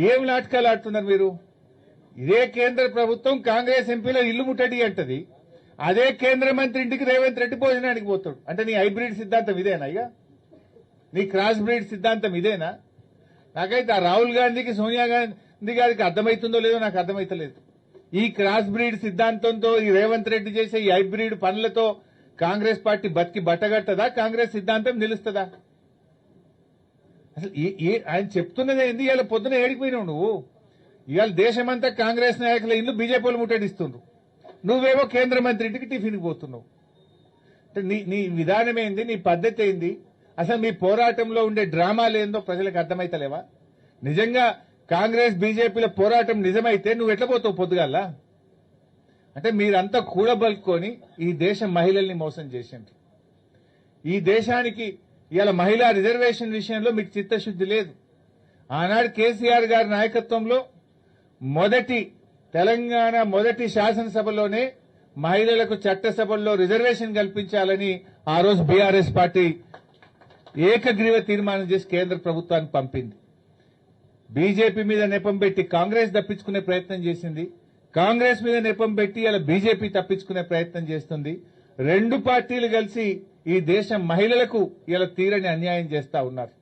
ఏం నాటకాలు ఆడుతున్నారు మీరు? ఇదే కేంద్ర ప్రభుత్వం కాంగ్రెస్ ఎంపీలో ఇల్లు ముట్టడి అంటది, అదే కేంద్ర మంత్రి ఇంటికి రేవంత్ రెడ్డి భోజనానికి పోతాడు. అంటే నీ హైబ్రిడ్ సిద్ధాంతం ఇదేనా? ఇక నీ క్రాస్ బ్రీడ్ సిద్ధాంతం ఇదేనా? నాకైతే ఆ రాహుల్ గాంధీకి సోనియా గాంధీ గారికి అర్థమవుతుందో లేదో నాకు అర్థమైతలేదు. ఈ క్రాస్ బ్రీడ్ సిద్ధాంతంతో ఈ రేవంత్ రెడ్డి చేసే ఈ హైబ్రిడ్ పనులతో కాంగ్రెస్ పార్టీ బతికి బట్టగట్టదా? కాంగ్రెస్ సిద్ధాంతం నిలుస్తుందా? అసలు ఆయన చెప్తున్నది ఏంది? ఇవాళ పొద్దున ఏడిపోయినావు నువ్వు. ఇవాళ దేశమంతా కాంగ్రెస్ నాయకుల ఇల్లు బీజేపీలు ముట్టడిస్తుండ్రు, నువ్వేమో కేంద్ర మంత్రి ఇంటికి టిఫిన్కి పోతున్నావు. అంటే నీ విధానం ఏంది? నీ పద్ధతి ఏంది? అసలు మీ పోరాటంలో ఉండే డ్రామాలు ఏందో ప్రజలకు అర్థమైతలేవా? నిజంగా కాంగ్రెస్ బీజేపీల పోరాటం నిజమైతే నువ్వు ఎట్లా పోతావు పొద్దుగాల? అంటే మీరంతా కూడబలుకొని ఈ దేశ మహిళల్ని మోసం చేసిండ్రు. ఈ దేశానికి ఇవాళ మహిళా రిజర్వేషన్ విషయంలో మీకు చిత్తశుద్ది లేదు. ఆనాడు కేసీఆర్ గారి నాయకత్వంలో తెలంగాణ మొదటి శాసనసభలోనే మహిళలకు చట్టసభల్లో రిజర్వేషన్ కల్పించాలని ఆ రోజు బీఆర్ఎస్ పార్టీ ఏకగ్రీవ తీర్మానం చేసి కేంద్ర ప్రభుత్వానికి పంపింది. బీజేపీ మీద నెపం పెట్టి కాంగ్రెస్ తప్పించుకునే ప్రయత్నం చేసింది, కాంగ్రెస్ మీద నెపం పెట్టి ఇలా బీజేపీ తప్పించుకునే ప్రయత్నం చేస్తుంది. రెండు పార్టీలు కలిసి ఈ దేశ మహిళలకు ఇలా తీరని అన్యాయం చేస్తా ఉన్నారు.